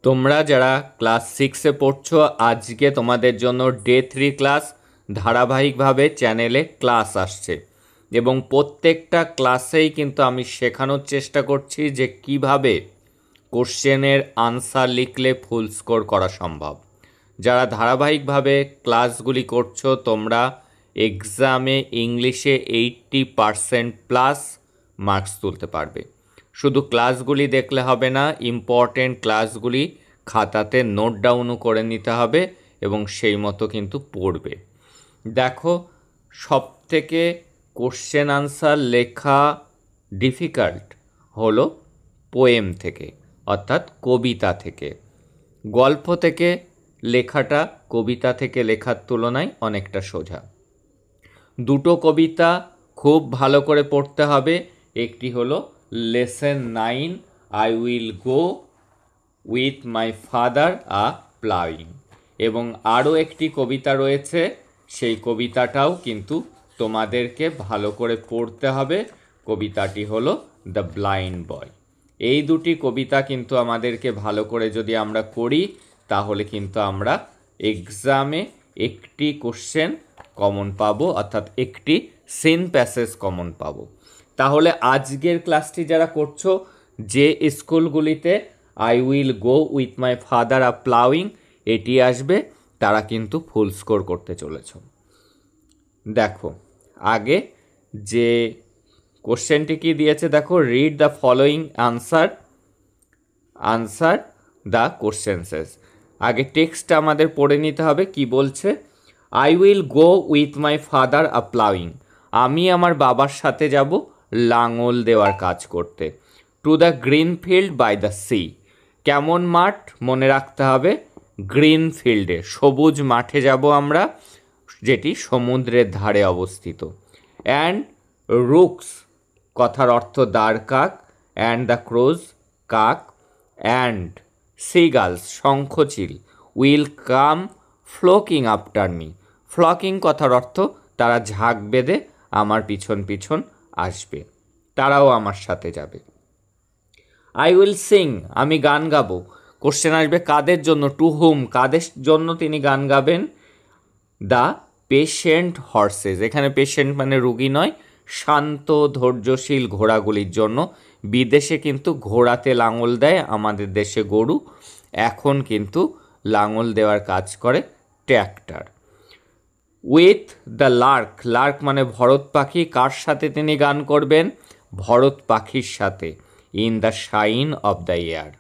তোমরা যারা ক্লাস 6-এ পড়ছো, আজকে তোমাদের জন্য ডে 3 ক্লাস ধারাবাহিকভাবে চ্যানেলে ক্লাস আসছে এবং প্রত্যেকটা ক্লাসেই কিন্তু আমি শেখানোর চেষ্টা করছি যে কিভাবে কোশ্চেনের আনসার লিখলে ফুল স্কোর করা সম্ভব। যারা ধারাবাহিকভাবে ক্লাসগুলি করছো, তোমরা এক্সামে ইংলিশে 80% প্লাস মার্কস তুলতে পারবে। শুধু ক্লাসগুলি দেখলে হবে না, ইম্পর্টেন্ট ক্লাসগুলি খাতাতে নোট ডাউনও করে নিতে হবে এবং সেই মতো কিন্তু পড়বে। দেখো, সবথেকে কোশ্চেন আনসার লেখা ডিফিকাল্ট হলো পোয়েম থেকে, অর্থাৎ কবিতা থেকে। গল্প থেকে লেখাটা কবিতা থেকে লেখার তুলনায় অনেকটা সোজা। দুটো কবিতা খুব ভালো করে পড়তে হবে। একটি হলো lesson 9 I will go with my father a ploughing, এবং আরও একটি কবিতা রয়েছে, সেই কবিতাটাও কিন্তু তোমাদেরকে ভালো করে পড়তে হবে। কবিতাটি হলো দ্য ব্লাইন্ড বয়। এই দুটি কবিতা কিন্তু আমাদেরকে ভালো করে যদি আমরা করি, তাহলে কিন্তু আমরা এক্সামে একটি কোশ্চেন কমন পাবো, অর্থাৎ একটি সিন প্যাসেজ কমন পাবো। তাহলে আজকের ক্লাসটি যারা করছো, যে স্কুলগুলিতে I will go with my father a ploughing এটি আসবে, তারা কিন্তু ফুল স্কোর করতে চলেছ। দেখো, আগে যে কোশ্চেনটি কি দিয়েছে দেখো, read the following answer the questions. আগে টেক্সটটা আমাদের পড়ে নিতে হবে। কি বলছে? I will go with my father a ploughing, আমি আমার বাবার সাথে যাব লাঙল দেওয়ার কাজ করতে। To the green field by the sea, কেমন মাঠ? মনে রাখতে হবে গ্রিন ফিল্ডে, সবুজ মাঠে যাব আমরা, যেটি সমুদ্রের ধারে অবস্থিত। অ্যান্ড রুকস, কথার অর্থ দ্বারকাক, অ্যান্ড দ্য ক্রোজ, কাক, অ্যান্ড সিগালস, শঙ্খচিল, will come flocking after me, flocking কথার অর্থ তারা ঝাঁক বেঁধে আমার পিছন পিছন আসবে, তারাও আমার সাথে যাবে। আই উইল সিং, আমি গান গাবো। কোশ্চেন আসবে কাদের জন্য? টু হুম, কাদের জন্য তিনি গান গাবেন? দ্য পেশেন্ট হর্সেস, এখানে পেশেন্ট মানে রুগী নয়, শান্ত ধৈর্যশীল ঘোড়াগুলির জন্য। বিদেশে কিন্তু ঘোড়াতে লাঙল দেয়, আমাদের দেশে গরু। এখন কিন্তু লাঙল দেওয়ার কাজ করে tractor. With the Lark, Lark মানে ভরত পাখি, কার সাথে তিনি গান করবেন? ভরত পাখির সাথে। In the shine of the air,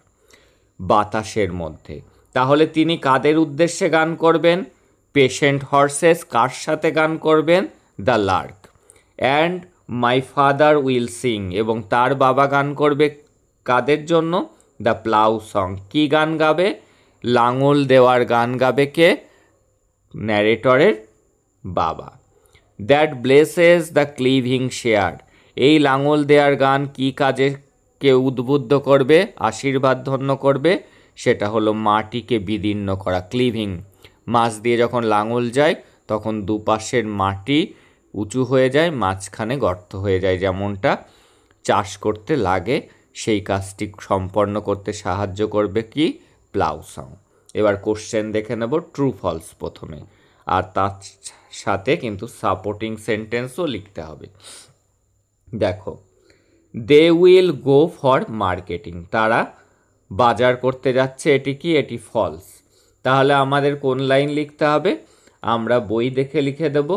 বাতাসের মধ্যে। তাহলে তিনি কাদের উদ্দেশ্যে গান করবেন? Patient horse's. কার সাথে গান করবেন? The Lark. And my father will Singh, এবং তার বাবা গান করবে কাদের জন্য? দ্য প্লাউ সং, কি গান গাবে? লাঙল দেওয়ার গান গাবে কে? ন্যারেটরের বাবা। দ্যাট ব্লেসেস দ্য ক্লিভিং শেয়ার, এই লাঙল দেওয়ার গান কি কাজে কে উদ্বুদ্ধ করবে, আশীর্বাদ ধন্য করবে? সেটা হলো মাটিকে বিদীর্ণ করা, ক্লিভিং। মাছ দিয়ে যখন লাঙল যায়, তখন দুপাশের মাটি উঁচু হয়ে যায়, মাঝখানে গর্ত হয়ে যায়, যেমনটা চাষ করতে লাগে, সেই কাজটি সম্পন্ন করতে সাহায্য করবে কি? Plough song. এবার কোশ্চেন দেখে নেব, ট্রু ফলস প্রথমে, আর তার সাথে কিন্তু সাপোর্টিং সেন্টেন্সও লিখতে হবে। দেখো, they will go for marketing, তারা বাজার করতে যাচ্ছে, এটি কি? এটি ফলস। তাহলে আমাদের কোন লাইন লিখতে হবে? আমরা বই দেখে লিখে দেব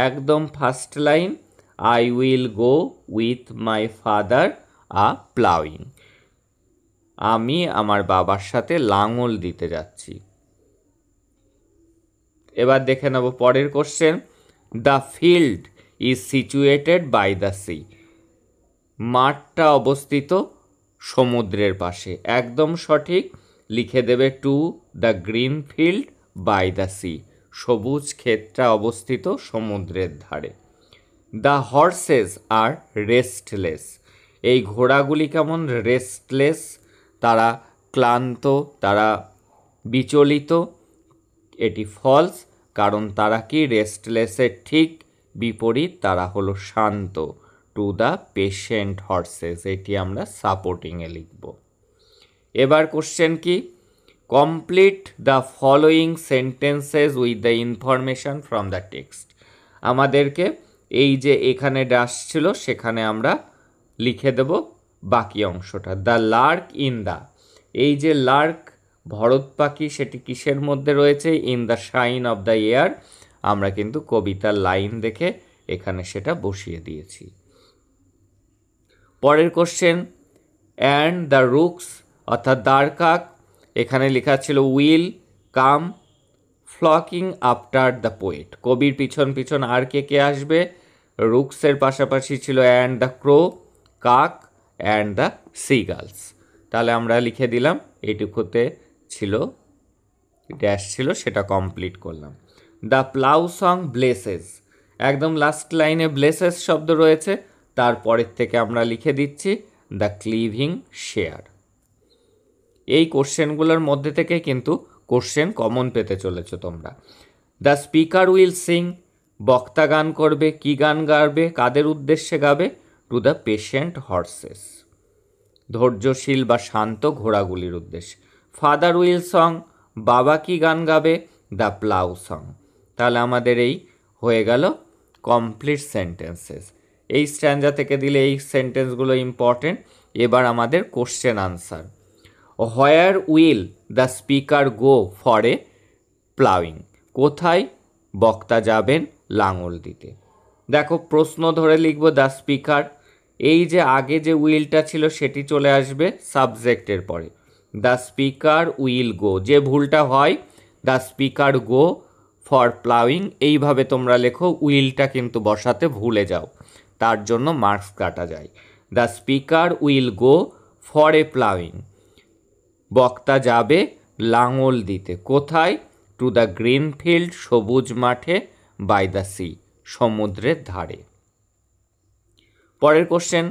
একদম first line, I will go with my father a ploughing, আমি আমার বাবার সাথে লাঙল দিতে যাচ্ছি। এবার দেখে নেব পরের question, the field is situated by the sea, মাঠটা অবস্থিত সমুদ্রের পাশে, একদম সঠিক। লিখে দেবে to the green field by the sea, সবুজ ক্ষেতটা অবস্থিত সমুদ্রের ধারে। দ্য হর্সেস আর রেস্টলেস, এই ঘোড়াগুলি কেমন? রেস্টলেস, তারা ক্লান্ত, তারা বিচলিত, এটি ফলস, কারণ তারা কি? রেস্টলেসের ঠিক বিপরীত, তারা হলো শান্ত। টু দ্য পেশেন্ট হর্সেস, এটি আমরা সাপোর্টিংয়ে লিখব। এবার কোশ্চেন কি? Complete the following sentences with the information from the text. আমাদেরকে এই যে এখানে ড্যাশ ছিল সেখানে আমরা লিখে দেব বাকি অংশটা। দ্য লার্ক ইন দ্য, এই যে লার্ক ভরত পাখি সেটি কিসের মধ্যে রয়েছে? In the shine of the air. আমরা কিন্তু কবিতার লাইন দেখে এখানে সেটা বসিয়ে দিয়েছি। পরের কোশ্চেন, অ্যান্ড দ্য রুকস অর্থাৎ দ্বারকাক, এখানে লেখা ছিল will come flocking after the poet. কবির পিছন পিছন আর কে কে আসবে? রুকসের পাশাপাশি ছিল অ্যান্ড দ্য ক্রো, কাক অ্যান্ড দ্য সিগালস। তাহলে আমরা লিখে দিলাম, এইটুকুতে ছিল ড্যাশ ছিল সেটা কমপ্লিট করলাম। দ্য প্লাউ সং ব্লেসেস, একদম লাস্ট লাইনে ব্লেসেস শব্দ রয়েছে, তারপরের থেকে আমরা লিখে দিচ্ছি দ্য ক্লিভিং শেয়ার। এই কোশ্চেনগুলোর মধ্যে থেকে কিন্তু কোশ্চেন কমন পেতে চলেছ তোমরা। দ্য স্পিকার উইল সিং, বক্তা গান করবে। কি গান গাবে? কাদের উদ্দেশ্যে গাবে? টু দ্য পেশেন্ট হর্সেস, ধৈর্যশীল বা শান্ত ঘোড়াগুলির উদ্দেশ্যে। ফাদার উইল সং, বাবা কি গান গাবে? The plough song. তাহলে আমাদের এই হয়ে গেল কমপ্লিট সেন্টেন্সেস। এই স্ট্যান্ডা থেকে দিলে এই সেন্টেন্সগুলো ইম্পর্টেন্ট। এবার আমাদের question answer. Where will the speaker go for a ploughing, কোথায় বক্তা যাবেন লাঙল দিতে? দেখো প্রশ্ন ধরে লিখব দ্য স্পিকার, এই যে আগে যে উইলটা ছিল সেটি চলে আসবে সাবজেক্টের পরে। দ্য স্পিকার উইল গো, যে ভুলটা হয় the speaker go for ploughing, এইভাবে তোমরা লেখো, উইলটা কিন্তু বসাতে ভুলে যাও, তার জন্য মার্কস কাটা যায়। The speaker will go for a ploughing, বক্তা যাবে লাঙল দিতে। কোথায়? টু দ্য গ্রিন ফিল্ড, সবুজ মাঠে। বাই দ্য সি, সমুদ্রের ধারে। পরের question,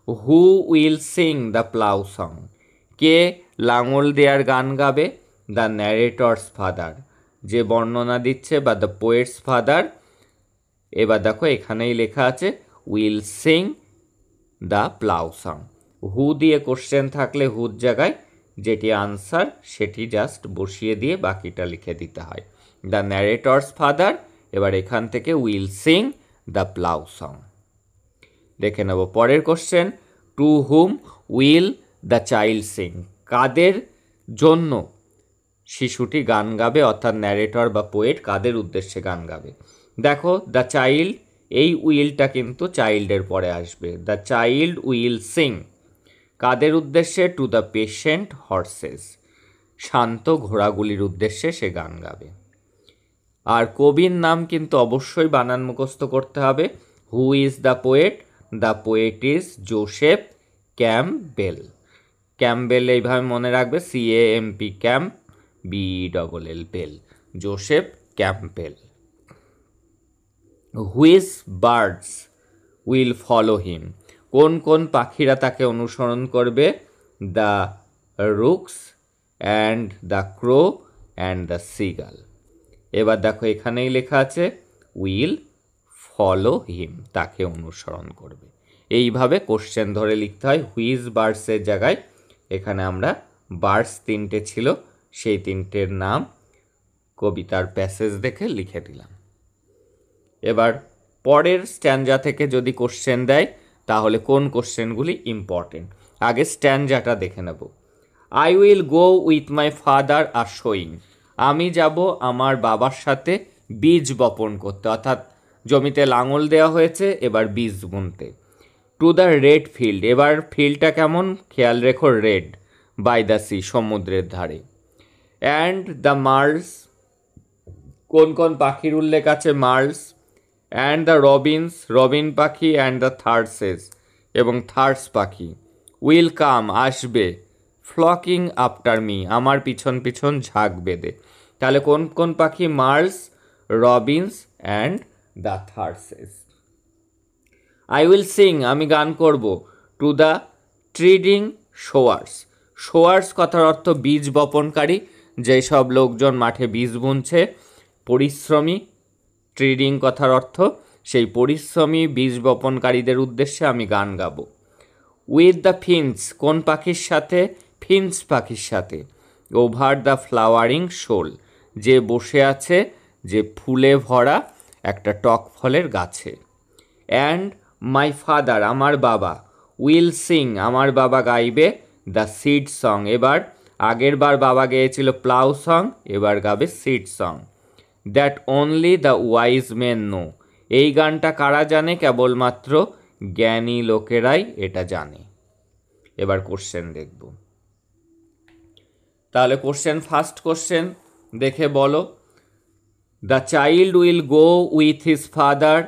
who will sing the plough song, কে লাঙল দেয়ার গান গাবে? দ্য ন্যারেটরস ফাদার, যে বর্ণনা দিচ্ছে, বা দ্য পোয়েটস ফাদার। এবার দেখো এখানেই লেখা আছে will sing the plough song. Who দিয়ে কোশ্চেন থাকলে হুর জায়গায় যেটি আনসার সেটি জাস্ট বসিয়ে দিয়ে বাকিটা লিখে দিতে হয়। দ্য ন্যারেটরস ফাদার, এবার এখান থেকে will sing the plough song. দেখে নেব পরের question, to whom will the child sing, কাদের জন্য শিশুটি গান গাবে? অর্থাৎ ন্যারেটর বা পোয়েট কাদের উদ্দেশ্যে গান গাবে? দেখো দ্য চাইল্ড, এই উইলটা কিন্তু চাইল্ডের পরে আসবে। দ্য চাইল্ড উইল সিং, কাদের উদ্দেশ্যে? টু দ্য পেশেন্ট হর্সেস, শান্ত ঘোড়াগুলির উদ্দেশ্যে সে গান গাবে। আর কবির নাম কিন্তু অবশ্যই বানান মুখস্থ করতে হবে। Who is the poet? The poet is Joseph Campbell. Campbell এইভাবে মনে রাখবে, CAMP camp, BELL bell, Joseph Campbell. Which birds will follow him, কোন কোন পাখিরা তাকে অনুসরণ করবে? The rooks and the crow and the seagull. এবার দেখো এখানেই লেখা আছে উইল ফলো হিম, তাকে অনুসরণ করবে। এইভাবে কোশ্চেন ধরে লিখতে হয়। হুইচ বার্ডসের জায়গায় এখানে আমরা বার্ডস তিনটে ছিল, সেই তিনটের নাম কবিতার প্যাসেজ দেখে লিখে দিলাম। এবার পরের স্ট্যান্ডা থেকে যদি কোশ্চেন দেয় তাহলে কোন কোশ্চেনগুলি ইম্পর্টেন্ট, আগে স্ট্যান্ডাটা দেখে নেব। I will go with my father R showing, আমি যাব আমার বাবার সাথে বীজ বপন করতে, অর্থাৎ জমিতে লাঙল দেওয়া হয়েছে, এবার বীজ বুনতে। টু দ্য রেড ফিল্ড, এবার ফিল্ডটা কেমন খেয়াল রেখো, রেড। বাই দ্য সি, সমুদ্রের ধারে। অ্যান্ড দ্য মার্লস, কোন কোন পাখির উল্লেখ আছে? Merles. And the Robbins, Robin পাখি। অ্যান্ড দ্য থার্সেস, এবং থার্স পাখি। উইল কাম, আসবে। ফ্লকিং আফটার মি, আমার পিছন পিছন ঝাঁক বেঁধে। তাহলে কোন কোন পাখি? Merles, robins and the thrushes. I will sing, আমি গান করব। টু দ্য ট্রিডিং শোয়ার্স, শোয়ার্স কথার অর্থ বীজ বপনকারী, যেসব লোকজন মাঠে বীজ বুনছে, পরিশ্রমী। ট্রিডিং কথার অর্থ সেই পরিশ্রমী বীজ বপনকারীদের উদ্দেশ্যে আমি গান গাবো। উইথ দ্য ফিন্স, কোন পাখির সাথে? ফিন্স পাখির সাথে। ওভার দ্য ফ্লাওয়ারিং শোল, যে বসে আছে যে ফুলে ভরা একটা টক ফলের গাছে। অ্যান্ড মাই ফাদার, আমার বাবা, উইল সিং, আমার বাবা গাইবে দ্য সিড সং, এবার আগের বার বাবা গেয়েছিল প্লাউ সং, এবার গাবে seed song. That only the wise men know, এই গানটা কারা জানে? কেবলমাত্র জ্ঞানী লোকেরাই এটা জানে। এবার কোশ্চেন দেখব। তাহলে কোশ্চেন, ফার্স্ট কোশ্চেন দেখে বলো। The child will go with his father,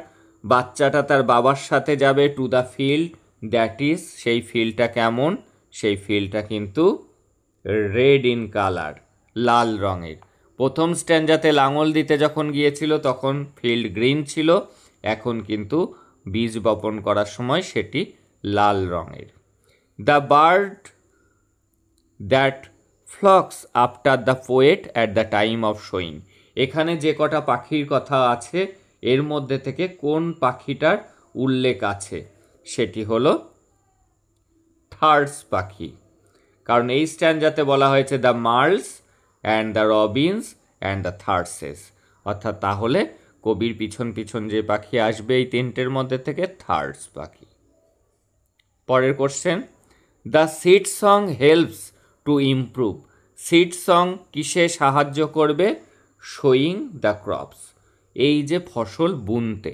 বাচ্চাটা তার বাবার সাথে যাবে to the field, that is, সেই ফিল্ডটা কেমন? সেই ফিল্ডটা কিন্তু রেড ইন কালার, লাল রঙের। প্রথম স্ট্যান্ডাতে লাঙল দিতে যখন গিয়েছিল তখন ফিল্ড গ্রিন ছিল, এখন কিন্তু বীজ বপন করার সময় সেটি লাল রঙের। The bird that flocks after the poet at the time of sowing, এখানে যে কটা পাখির কথা আছে এর মধ্যে থেকে কোন পাখিটার উল্লেখ আছে? সেটি হলো থার্স পাখি, কারণ এই স্ট্যান্ডাতে বলা হয়েছে the merles and the robins and the thrushes, অর্থাৎ তাহলে কবির পিছন পিছন যে পাখি আসবে এই তিনটের মধ্যে থেকে থার্স পাখি। পরের question, the seed song helps to improve, seed song কিসে সাহায্য করবে? শোয়িং দ্য ক্রপস, এই যে ফসল বুনতে।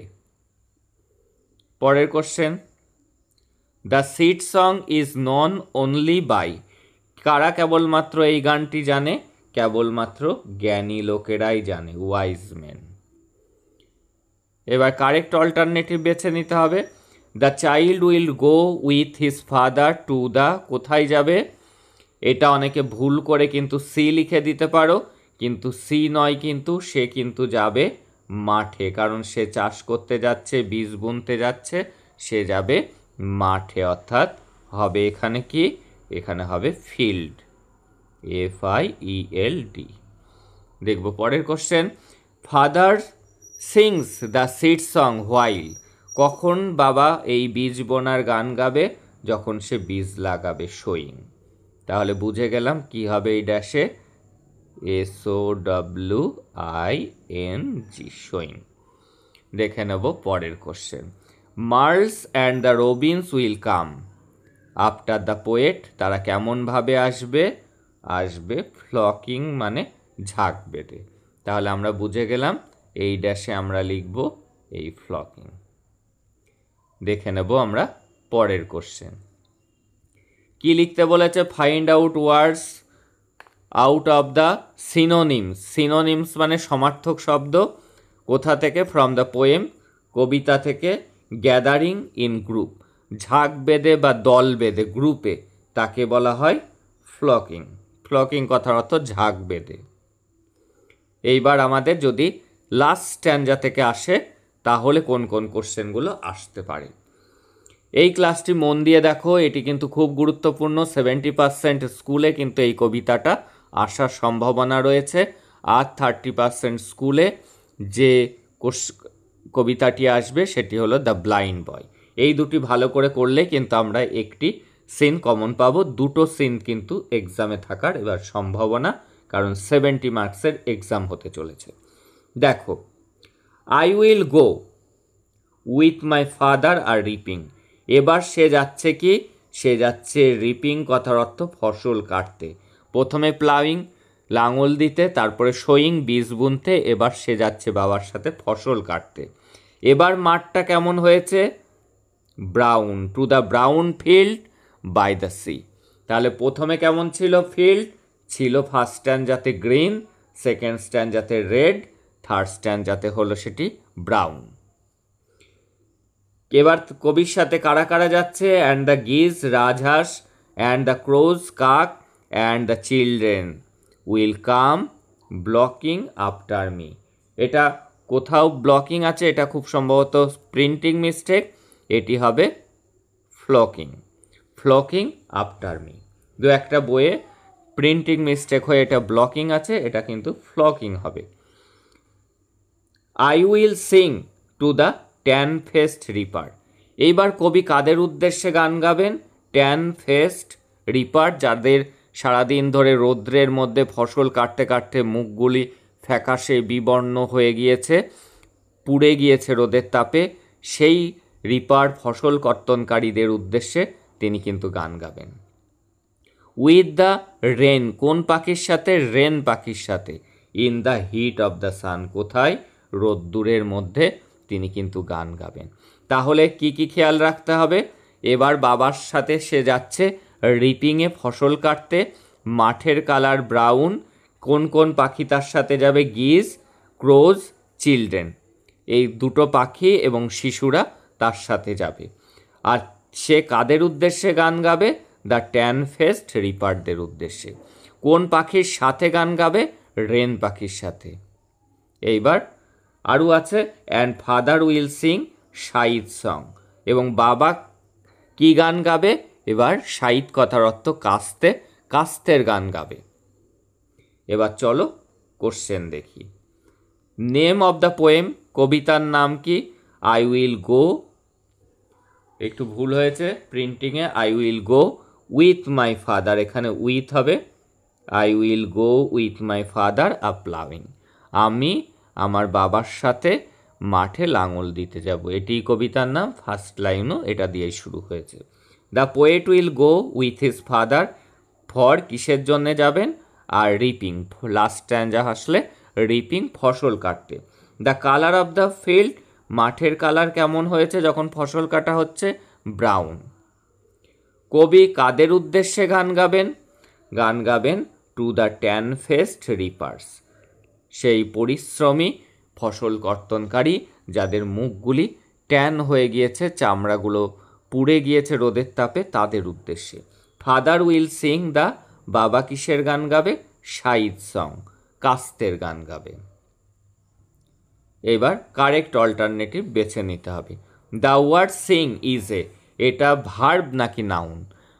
পরের question, the seed song is known only by, কারা কেবলমাত্র এই গানটি জানে? কেবলমাত্র জ্ঞানী লোকেরাই জানে, ওয়াইজ মেন। এবার কারেক্ট অল্টারনেটিভ বেছে নিতে হবে। The child will go with his father to the, কোথায় যাবে? এটা অনেকে ভুল করে কিন্তু সি লিখে দিতে পারো, কিন্তু সি নয়, কিন্তু সে কিন্তু যাবে মাঠে, কারণ সে চাষ করতে যাচ্ছে, বীজ বুনতে যাচ্ছে, সে যাবে মাঠে, অর্থাৎ হবে এখানে কি? এখানে হবে ফিল্ড, FIELD। দেখব পরের question, father sings the seed song while, কখন বাবা এই বীজ বোনার গান গাবে? যখন সে বীজ লাগাবে, শোয়িং। তাহলে বুঝে গেলাম কি হবে এই ড্যাশে, SOWING, শোয়িং। দেখে নেব পরের question, merles and the robins will come after the poet, তারা কেমনভাবে আসবে? আসবে ফ্লকিং, মানে ঝাঁক বেঁধে। তাহলে আমরা বুঝে গেলাম এই ড্যাশে আমরা লিখব এই ফ্লকিং। দেখে নেব আমরা পরের কোশ্চেন, কি লিখতে বলেছে? Find out words out of the synonyms, synonyms মানে সমার্থক শব্দ, কোথা থেকে? ফ্রম দ্য পোয়েম, কবিতা থেকে। গ্যাদারিং ইন গ্রুপ, ঝাঁক বেঁধে বা দল বেঁধে, গ্রুপে, তাকে বলা হয় ফ্লকিং। ফ্লকিং কথার অর্থ ঝাঁক বেঁধে। এইবার আমাদের যদি লাস্ট স্ট্যান্ডা থেকে আসে তাহলে কোন কোন কোশ্চেনগুলো আসতে পারে। এই ক্লাসটি মন দিয়ে দেখো, এটি কিন্তু খুব গুরুত্বপূর্ণ। 70% স্কুলে কিন্তু এই কবিতাটা আসার সম্ভাবনা রয়েছে, আর 30% স্কুলে যে কবিতাটি আসবে সেটি হলো দ্য ব্লাইন্ড বয়। এই দুটি ভালো করে করলে কিন্তু আমরা একটি সিন কমন পাবো, দুটো সিন কিন্তু এক্সামে থাকার এবার সম্ভাবনা, কারণ 70 মার্কসের এক্সাম হতে চলেছে। দেখো, I will go with my father আর রিপিং, এবার সে যাচ্ছে কি? সে যাচ্ছে রিপিং, কথার অর্থ ফসল কাটতে। প্রথমে প্লাউইং, লাঙল দিতে, তারপরে শোয়িং, বীজ বুনতে, এবার সে যাচ্ছে বাবার সাথে ফসল কাটতে। এবার মাঠটা কেমন হয়েছে? Brown, to the brown field by the sea. তাহলে প্রথমে কেমন ছিল ফিল্ড? ছিল ফার্স্ট স্ট্যান্ডাতে গ্রিন, সেকেন্ড স্ট্যান্ডাতে রেড, থার্ড স্ট্যান্ডাতে হলো সেটি ব্রাউন। এবার কবির সাথে কারা কারা যাচ্ছে? অ্যান্ড দ্য গিজ, রাজহাঁস, অ্যান্ড দ্য ক্রোজ, কাক, and the children will come flocking after me. এটা কোথাও ব্লকিং আছে, এটা খুব সম্ভবত প্রিন্টিং মিস্টেক, এটি হবে ফ্লকিং, ফ্লকিং আফটার মি। দু একটা বইয়ে প্রিন্টিং মিস্টেক হয়ে এটা ব্লকিং আছে, এটা কিন্তু ফ্লকিং হবে। I will Singh to the tan fest reaper, এইবার কবি কাদের উদ্দেশ্যে গান গাবেন? ট্যান ফেস্ট রিপার, যাদের সারাদিন ধরে রৌদ্রের মধ্যে ফসল কাটতে কাটতে মুখগুলি ফ্যাকাশে বিবর্ণ হয়ে গিয়েছে, পুড়ে গিয়েছে রোদের তাপে। সেই রিপার ফসল কর্তনকারীদের উদ্দেশ্যে তিনি কিন্তু গান গাবেন। উইথ দ্য রেন, কোন পাখির সাথে? রেন পাখির সাথে। In the heat of the sun, কোথায়? রোদ্দুরের মধ্যে তিনি কিন্তু গান গাবেন। তাহলে কি কি খেয়াল রাখতে হবে? এবার বাবার সাথে সে যাচ্ছে রিপিংয়ে, ফসল কাটতে। মাঠের কালার ব্রাউন। কোন কোন পাখি তার সাথে যাবে? গিজ, ক্রোজ, চিলড্রেন। এই দুটো পাখি এবং শিশুরা তার সাথে যাবে। আর সে কাদের উদ্দেশ্যে গান গাবে? দ্য ট্যান ফেস্ট রিপারদের উদ্দেশ্যে। কোন পাখির সাথে গান গাবে? রেন পাখির সাথে। এইবার আরও আছে and father will sing seed song, এবং বাবা কি গান গাবে? এবার সাইদ কথার অর্থ কাস্তে, কাস্তের গান গাবে। এবার চলো কোশ্চেন দেখি। নেম অফ দ্য পোয়েম, কবিতার নাম কি? আই উইল গো, একটু ভুল হয়েছে প্রিন্টিংয়ে, I will go with my father, এখানে উইথ হবে। I will go with my father a ploughing, আমি আমার বাবার সাথে মাঠে লাঙল দিতে যাব, এটি কবিতার নাম। ফার্স্ট লাইনও এটা দিয়েই শুরু হয়েছে। The poet will go with his father, for কিসের জন্যে যাবেন? আর রিপিং, লাস্ট স্ট্যান্জা আসলে রিপিং, ফসল কাটতে। The colour of the field, মাঠের কালার কেমন হয়েছে যখন ফসল কাটা হচ্ছে? ব্রাউন। কবি কাদের উদ্দেশ্যে গান গাবেন? গান গাবেন টু দ্য ট্যান ফেস্ট রিপার্স, সেই পরিশ্রমী ফসল কর্তনকারী যাদের মুখগুলি ট্যান হয়ে গিয়েছে, চামড়াগুলো পুড়ে গিয়েছে রোদের তাপে, তাদের উদ্দেশ্যে। ফাদার উইল সিং দ্য, বাবা কিসের গান গাবে? সাইদ সং, কাস্তের গান গাবে। এবার কারেক্ট অল্টারনেটিভ বেছে নিতে হবে। The word sing is a, এটা ভার্ব নাকি নাউন?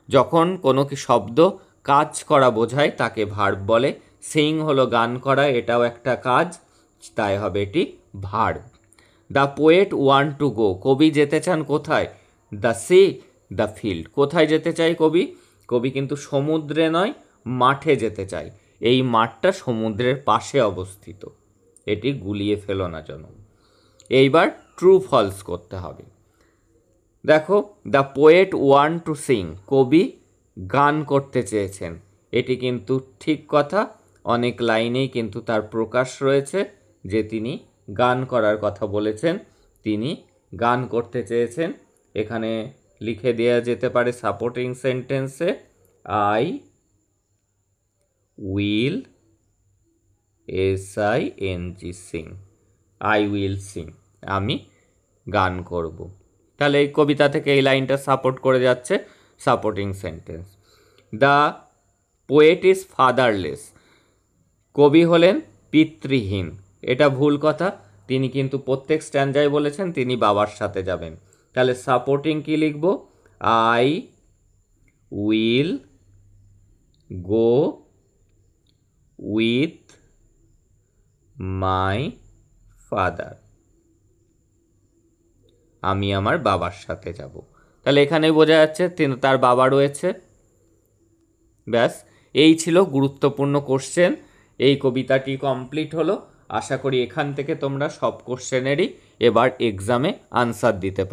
যখন কোনো কি শব্দ কাজ করা বোঝায় তাকে ভার্ব বলে। সিং হলো গান করা, এটাও একটা কাজ, তাই হবে এটি verb. The poet want to go, কবি যেতে চান কোথায়? দ্য সি, দ্য ফিল্ড, কোথায় যেতে চাই কবি? কবি কিন্তু সমুদ্রে নয়, মাঠে যেতে চাই। এই মাঠটা সমুদ্রের পাশে অবস্থিত, এটি গুলিয়ে ফেলো না যেন। এইবার ট্রু ফলস করতে হবে। দেখো, the poet want to Singh, কবি গান করতে চেয়েছেন, এটি কিন্তু ঠিক কথা। অনেক লাইনেই কিন্তু তার প্রকাশ রয়েছে যে তিনি গান করার কথা বলেছেন, তিনি গান করতে চেয়েছেন। এখানে লিখে দেওয়া যেতে পারে সাপোর্টিং সেন্টেন্সে, I will SING Singh, I will sing, আমি গান করব। তাহলে এই কবিতা থেকে এই লাইনটা সাপোর্ট করে যাচ্ছে, supporting sentence. The poet is fatherless, কবি হলেন পিতৃহীন, এটা ভুল কথা। তিনি কিন্তু প্রত্যেক স্ট্যান্ডায় বলেছেন তিনি বাবার সাথে যাবেন। তাহলে সাপোর্টিং কি লিখব? I will go with my father, আমি আমার বাবার সাথে যাব। তাহলে এখানে বোঝা যাচ্ছে তিনি, তার বাবা রয়েছে। ব্যাস, এই ছিল গুরুত্বপূর্ণ কোশ্চেন। এই কবিতাটি কমপ্লিট হলো। আশা করি এখান থেকে তোমরা সব কোশ্চেনেরই এবার এক্সামে আনসার দিতে পারো।